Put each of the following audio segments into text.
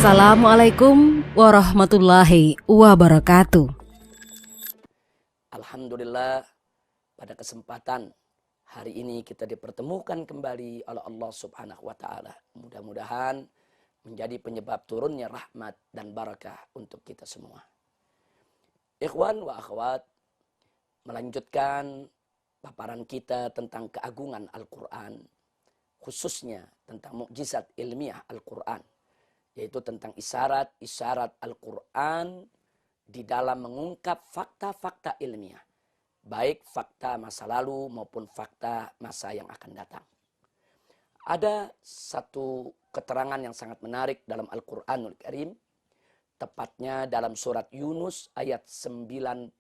Assalamualaikum warahmatullahi wabarakatuh. Alhamdulillah, pada kesempatan hari ini kita dipertemukan kembali oleh Allah Subhanahu wa Ta'ala. Mudah-mudahan menjadi penyebab turunnya rahmat dan barakah untuk kita semua. Ikhwan wa akhwat, melanjutkan paparan kita tentang keagungan Al-Quran, khususnya tentang mukjizat ilmiah Al-Quran, yaitu tentang isyarat-isyarat Al-Quran di dalam mengungkap fakta-fakta ilmiah, baik fakta masa lalu maupun fakta masa yang akan datang. Ada satu keterangan yang sangat menarik dalam Al-Quranul Karim, tepatnya dalam surat Yunus ayat 92.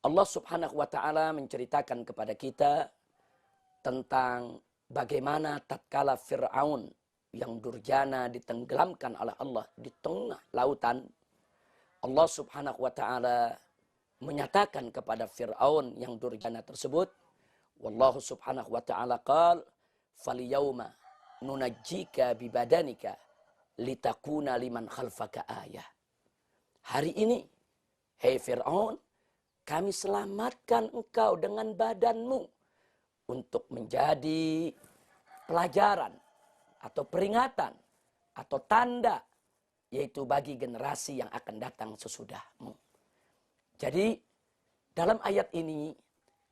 Allah Subhanahu wa Ta'ala menceritakan kepada kita tentang bagaimana tatkala Fir'aun yang durjana ditenggelamkan oleh Allah di tengah lautan. Allah Subhanahu wa Ta'ala menyatakan kepada Fir'aun yang durjana tersebut, wallahu Subhanahu wa Ta'ala qala falyauma nunajjika bibadanika litakuna liman khalfaka ayah. Hari ini, hei Fir'aun, kami selamatkan engkau dengan badanmu untuk menjadi pelajaran atau peringatan atau tanda, yaitu bagi generasi yang akan datang sesudahmu. Jadi dalam ayat ini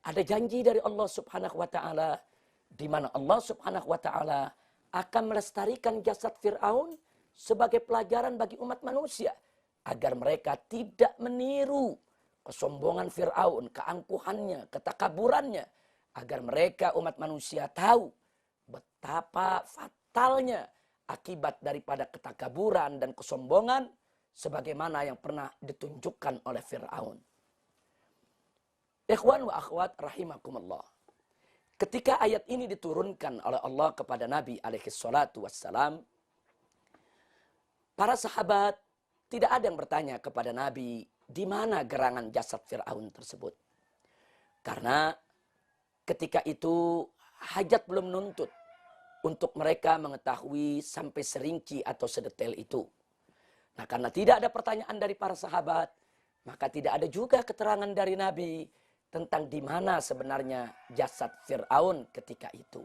ada janji dari Allah Subhanahu wa Ta'ala, di mana Allah Subhanahu wa Ta'ala akan melestarikan jasad Fir'aun sebagai pelajaran bagi umat manusia, agar mereka tidak meniru kesombongan Fir'aun, keangkuhannya, ketakaburannya, agar mereka umat manusia tahu betapa fatalnya akibat daripada ketakaburan dan kesombongan sebagaimana yang pernah ditunjukkan oleh Fir'aun. Ikhwan wa akhwat rahimakumullah. Ketika ayat ini diturunkan oleh Allah kepada Nabi alaihi salatu wassalam, para sahabat tidak ada yang bertanya kepada Nabi di mana gerangan jasad Fir'aun tersebut. Karena ketika itu hajat belum menuntut untuk mereka mengetahui sampai serinci atau sedetail itu. Nah, karena tidak ada pertanyaan dari para sahabat, maka tidak ada juga keterangan dari Nabi tentang di mana sebenarnya jasad Fir'aun ketika itu.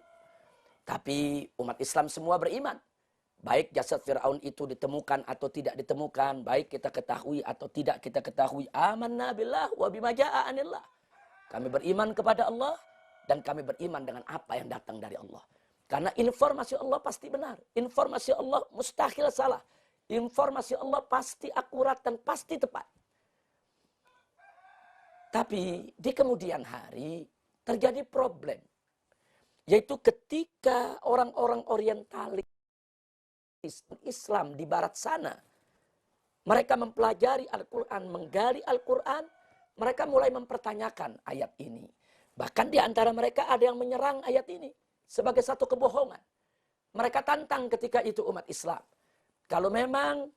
Tapi umat Islam semua beriman, baik jasad Fir'aun itu ditemukan atau tidak ditemukan, baik kita ketahui atau tidak kita ketahui, amanna billah wa bima jaa anillah. Kami beriman kepada Allah dan kami beriman dengan apa yang datang dari Allah. Karena informasi Allah pasti benar. Informasi Allah mustahil salah. Informasi Allah pasti akurat dan pasti tepat. Tapi di kemudian hari terjadi problem. Yaitu ketika orang-orang orientalis Islam di barat sana, mereka mempelajari Al-Quran, menggali Al-Quran, mereka mulai mempertanyakan ayat ini. Bahkan di antara mereka ada yang menyerang ayat ini sebagai satu kebohongan. Mereka tantang ketika itu umat Islam. Kalau memang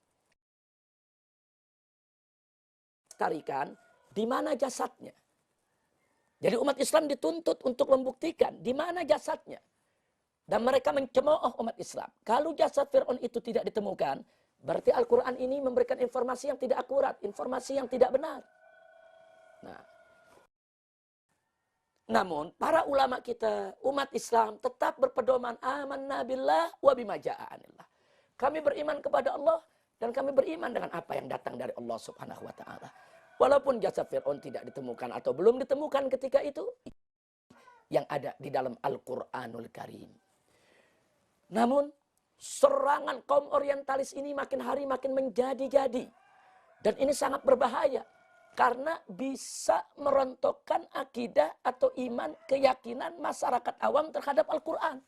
tarikan, di mana jasadnya? Jadi umat Islam dituntut untuk membuktikan di mana jasadnya. Dan mereka mencemooh umat Islam. Kalau jasad Fir'aun itu tidak ditemukan, berarti Al-Quran ini memberikan informasi yang tidak akurat, informasi yang tidak benar. Namun para ulama kita, umat Islam tetap berpedoman amanna billah wa bima jaa anillah. Kami beriman kepada Allah dan kami beriman dengan apa yang datang dari Allah Subhanahu wa Ta'ala. Walaupun jasad Fir'aun tidak ditemukan atau belum ditemukan ketika itu, yang ada di dalam Al-Quranul Karim. Namun serangan kaum orientalis ini makin hari makin menjadi-jadi. Dan ini sangat berbahaya. Karena bisa merontokkan akidah atau iman, keyakinan masyarakat awam terhadap Al-Quran.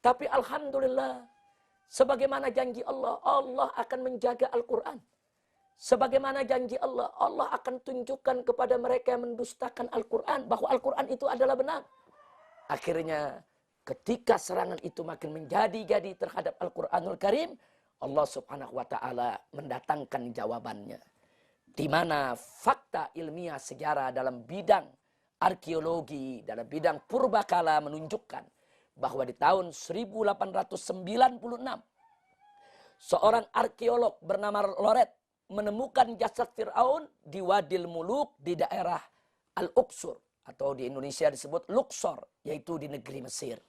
Tapi alhamdulillah, sebagaimana janji Allah, Allah akan menjaga Al-Quran. Sebagaimana janji Allah, Allah akan tunjukkan kepada mereka yang mendustakan Al-Quran, bahwa Al-Quran itu adalah benar. Akhirnya, ketika serangan itu makin menjadi-jadi terhadap Al-Quranul Karim, Allah Subhanahu wa Ta'ala mendatangkan jawabannya. Di mana fakta ilmiah sejarah dalam bidang arkeologi, dalam bidang purbakala menunjukkan bahwa di tahun 1896 seorang arkeolog bernama Loret menemukan jasad Fir'aun di Wadil Muluk di daerah Al-Uqsur. Atau di Indonesia disebut Luxor, yaitu di negeri Mesir.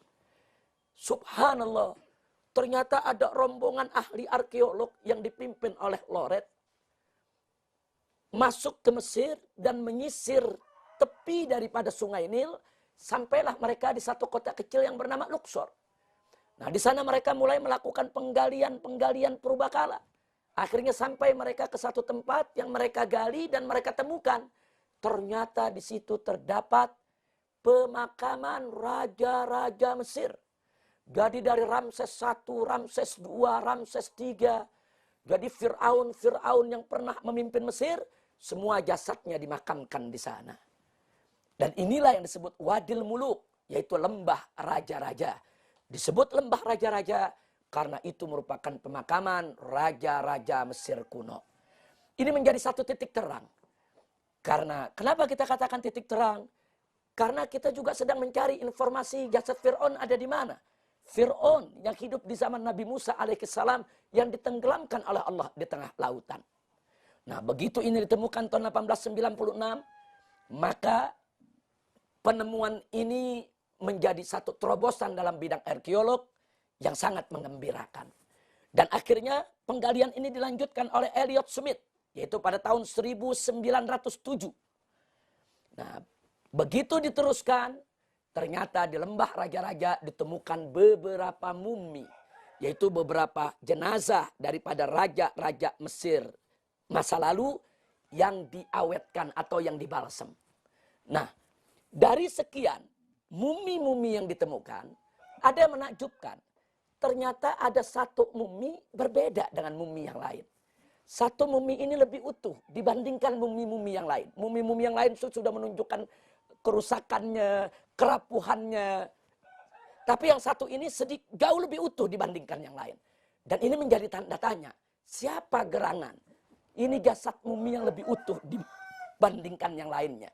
Subhanallah, ternyata ada rombongan ahli arkeolog yang dipimpin oleh Loret masuk ke Mesir dan menyisir tepi daripada sungai Nil. Sampailah mereka di satu kota kecil yang bernama Luxor. Nah, di sana mereka mulai melakukan penggalian purbakala. Akhirnya sampai mereka ke satu tempat yang mereka gali dan mereka temukan. Ternyata di situ terdapat pemakaman raja-raja Mesir. Jadi dari Ramses I, Ramses II, Ramses III. Jadi Fir'aun yang pernah memimpin Mesir, semua jasadnya dimakamkan di sana. Dan inilah yang disebut Wadil Muluk, yaitu lembah raja-raja. Disebut lembah raja-raja karena itu merupakan pemakaman raja-raja Mesir kuno. Ini menjadi satu titik terang. Karena kenapa kita katakan titik terang? Karena kita juga sedang mencari informasi jasad Fir'aun ada di mana. Fir'aun yang hidup di zaman Nabi Musa alaihissalam yang ditenggelamkan oleh Allah di tengah lautan. Nah, begitu ini ditemukan tahun 1896, maka penemuan ini menjadi satu terobosan dalam bidang arkeolog yang sangat mengembirakan. Dan akhirnya penggalian ini dilanjutkan oleh Elliot Smith, yaitu pada tahun 1907. Nah, begitu diteruskan, ternyata di lembah raja-raja ditemukan beberapa mumi, yaitu beberapa jenazah daripada raja-raja Mesir masa lalu yang diawetkan atau yang dibalsem. Nah, dari sekian mumi-mumi yang ditemukan, ada yang menakjubkan. Ternyata ada satu mumi berbeda dengan mumi yang lain. Satu mumi ini lebih utuh dibandingkan mumi-mumi yang lain. Mumi-mumi yang lain sudah menunjukkan kerusakannya, kerapuhannya. Tapi yang satu ini jauh lebih utuh dibandingkan yang lain. Dan ini menjadi tanda tanya. Siapa gerangan? Ini jasad mumi yang lebih utuh dibandingkan yang lainnya.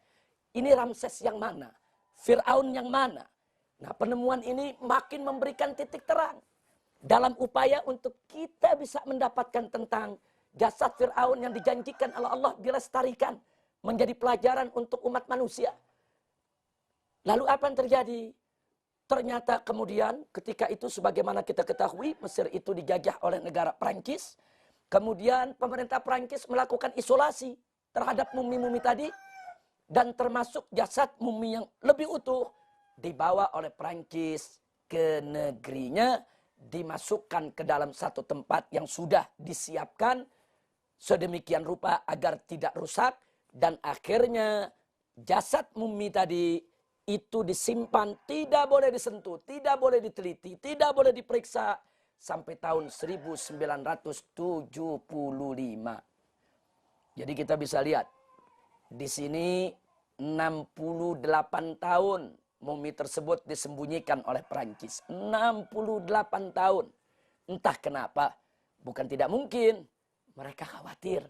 Ini Ramses yang mana? Fir'aun yang mana? Nah, penemuan ini makin memberikan titik terang. Dalam upaya untuk kita bisa mendapatkan tentang jasad Fir'aun yang dijanjikan oleh Allah dilestarikan. Menjadi pelajaran untuk umat manusia. Lalu apa yang terjadi? Ternyata kemudian ketika itu sebagaimana kita ketahui Mesir itu dijajah oleh negara Prancis. Kemudian pemerintah Prancis melakukan isolasi terhadap mumi-mumi tadi. Dan termasuk jasad mumi yang lebih utuh dibawa oleh Prancis ke negerinya. Dimasukkan ke dalam satu tempat yang sudah disiapkan sedemikian rupa agar tidak rusak. Dan akhirnya jasad mumi tadi itu disimpan, tidak boleh disentuh, tidak boleh diteliti, tidak boleh diperiksa sampai tahun 1975. Jadi kita bisa lihat di sini 68 tahun mumi tersebut disembunyikan oleh Prancis. 68 tahun. Entah kenapa, bukan tidak mungkin. Mereka khawatir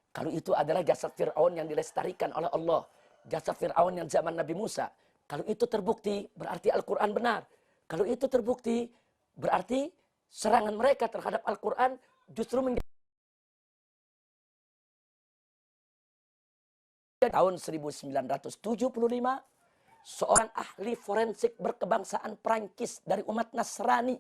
kalau itu adalah jasad Fir'aun yang dilestarikan oleh Allah. Jasad Fir'aun yang zaman Nabi Musa. Kalau itu terbukti, berarti Al-Quran benar. Kalau itu terbukti, berarti serangan mereka terhadap Al-Quran justru menjadi tahun 1975, seorang ahli forensik berkebangsaan Prancis dari umat Nasrani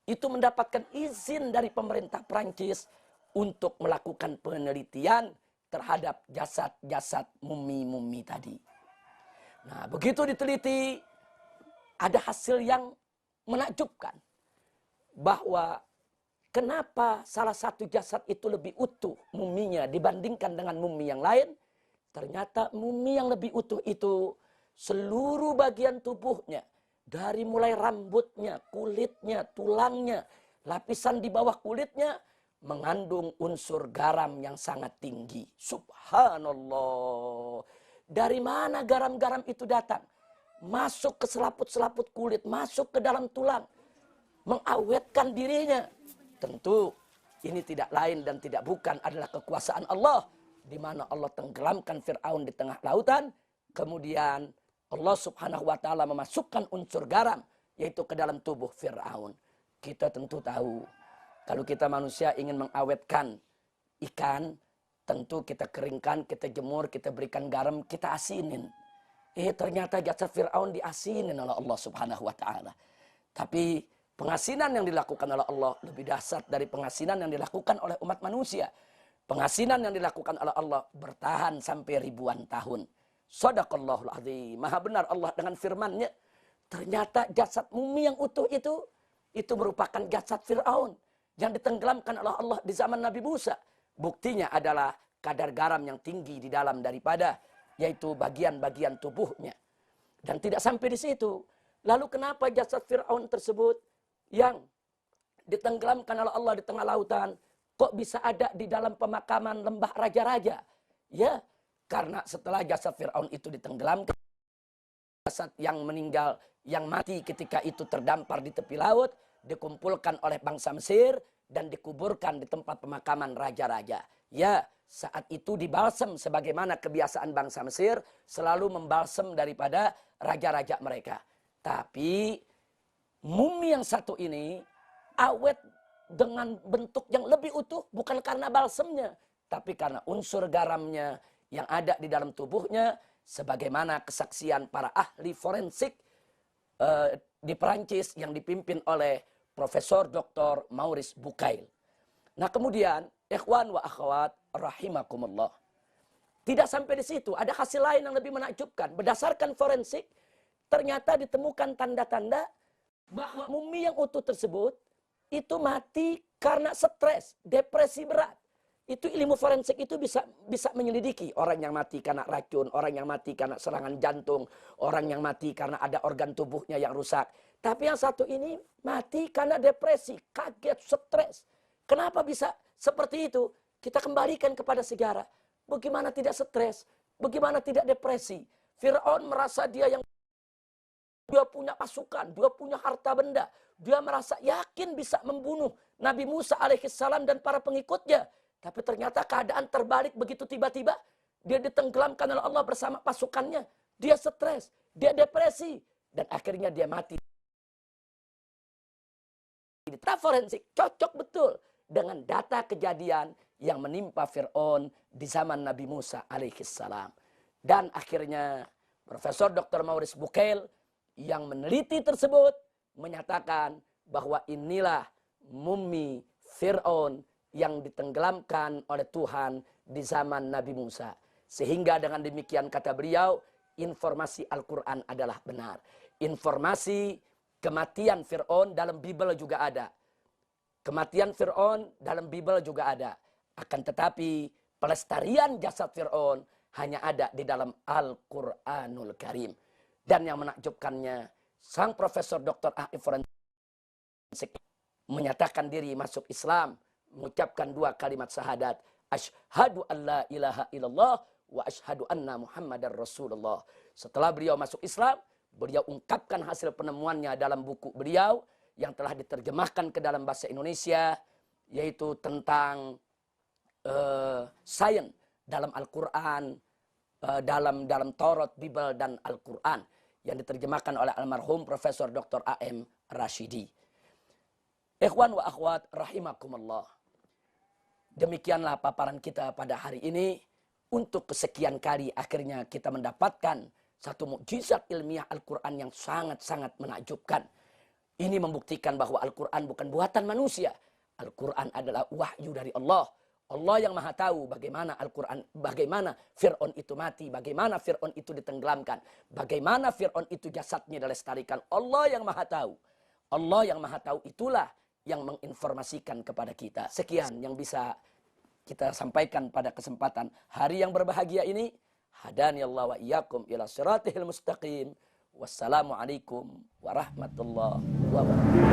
itu mendapatkan izin dari pemerintah Prancis untuk melakukan penelitian terhadap jasad-jasad mumi-mumi tadi. Nah, begitu diteliti, ada hasil yang menakjubkan. Bahwa kenapa salah satu jasad itu lebih utuh muminya dibandingkan dengan mumi yang lain. Ternyata mumi yang lebih utuh itu seluruh bagian tubuhnya. Dari mulai rambutnya, kulitnya, tulangnya, lapisan di bawah kulitnya mengandung unsur garam yang sangat tinggi. Subhanallah. Dari mana garam-garam itu datang? Masuk ke selaput-selaput kulit, masuk ke dalam tulang. Mengawetkan dirinya. Tentu ini tidak lain dan tidak bukan adalah kekuasaan Allah. Di mana Allah tenggelamkan Fir'aun di tengah lautan. Kemudian Allah subhanahu wa ta'ala memasukkan unsur garam. Yaitu ke dalam tubuh Fir'aun. Kita tentu tahu Kalau kita manusia ingin mengawetkan ikan, tentu kita keringkan, kita jemur, kita berikan garam, kita asinin. Ternyata jasad Fir'aun diasinin oleh Allah Subhanahu wa Ta'ala. Tapi pengasinan yang dilakukan oleh Allah lebih dahsyat dari pengasinan yang dilakukan oleh umat manusia. Pengasinan yang dilakukan oleh Allah bertahan sampai ribuan tahun. Shadaqallahul azim. Maha benar Allah dengan firman-Nya. Ternyata jasad mumi yang utuh itu merupakan jasad Fir'aun yang ditenggelamkan oleh Allah di zaman Nabi Musa. Buktinya adalah kadar garam yang tinggi di dalam daripada yaitu bagian-bagian tubuhnya. Dan tidak sampai di situ. Lalu kenapa jasad Fir'aun tersebut yang ditenggelamkan oleh Allah di tengah lautan kok bisa ada di dalam pemakaman lembah raja-raja? Ya, karena setelah jasad Fir'aun itu ditenggelamkan, jasad yang meninggal, yang mati ketika itu terdampar di tepi laut, dikumpulkan oleh bangsa Mesir dan dikuburkan di tempat pemakaman raja-raja. Ya, saat itu dibalsem sebagaimana kebiasaan bangsa Mesir selalu membalsem daripada raja-raja mereka. Tapi mumi yang satu ini awet dengan bentuk yang lebih utuh bukan karena balsemnya, tapi karena unsur garamnya yang ada di dalam tubuhnya, sebagaimana kesaksian para ahli forensik di Perancis yang dipimpin oleh Profesor Dr. Maurice Bucaille. Nah kemudian, ikhwan wa akhwat rahimakumullah. Tidak sampai di situ, ada hasil lain yang lebih menakjubkan. Berdasarkan forensik, ternyata ditemukan tanda-tanda bahwa mumi yang utuh tersebut itu mati karena stres, depresi berat. Itu ilmu forensik itu bisa menyelidiki orang yang mati karena racun, orang yang mati karena serangan jantung, orang yang mati karena ada organ tubuhnya yang rusak. Tapi yang satu ini mati karena depresi, kaget, stres. Kenapa bisa seperti itu? Kita kembalikan kepada sejarah. Bagaimana tidak stres? Bagaimana tidak depresi? Fir'aun merasa dia punya pasukan, dia punya harta benda. Dia merasa yakin bisa membunuh Nabi Musa alaihissalam dan para pengikutnya. Tapi ternyata keadaan terbalik begitu tiba-tiba. Dia ditenggelamkan oleh Allah bersama pasukannya. Dia stres, dia depresi. Dan akhirnya dia mati. Data forensik cocok betul dengan data kejadian yang menimpa Fir'aun di zaman Nabi Musa alaihissalam. Dan akhirnya Profesor Dr. Maurice Bucaille yang meneliti tersebut menyatakan bahwa inilah mumi Fir'aun yang ditenggelamkan oleh Tuhan di zaman Nabi Musa. Sehingga dengan demikian kata beliau, informasi Al-Quran adalah benar. Informasi kematian Fir'aun dalam Bible juga ada. Kematian Fir'aun dalam Bible juga ada. Akan tetapi pelestarian jasad Fir'aun hanya ada di dalam Al-Quranul Karim. Dan yang menakjubkannya, sang Profesor Dr. Ahli Forensik menyatakan diri masuk Islam, mengucapkan 2 kalimat syahadat, asyhadu an la ilaha illallah wa asyhadu anna Muhammadar Rasulullah. Setelah beliau masuk Islam, beliau ungkapkan hasil penemuannya dalam buku beliau yang telah diterjemahkan ke dalam bahasa Indonesia, yaitu tentang sains dalam Al-Quran, dalam Taurat, Bible, dan Al-Quran, yang diterjemahkan oleh almarhum Profesor Dr. A.M. Rashidi. Ikhwan wa akhwat rahimakumullah. Demikianlah paparan kita pada hari ini. Untuk kesekian kali akhirnya kita mendapatkan satu mukjizat ilmiah Al-Quran yang sangat-sangat menakjubkan. Ini membuktikan bahwa Al-Quran bukan buatan manusia. Al-Quran adalah wahyu dari Allah. Allah yang maha tahu bagaimana Al-Quran, bagaimana Fir'aun itu mati, bagaimana Fir'aun itu ditenggelamkan, bagaimana Fir'aun itu jasadnya dilestarikan. Allah yang maha tahu. Allah yang maha tahu itulah yang menginformasikan kepada kita. Sekian yang bisa kita sampaikan pada kesempatan hari yang berbahagia ini. Hadani Allah wa iyyakum ila siratihil mustaqim. Wassalamualaikum warahmatullahi wabarakatuh.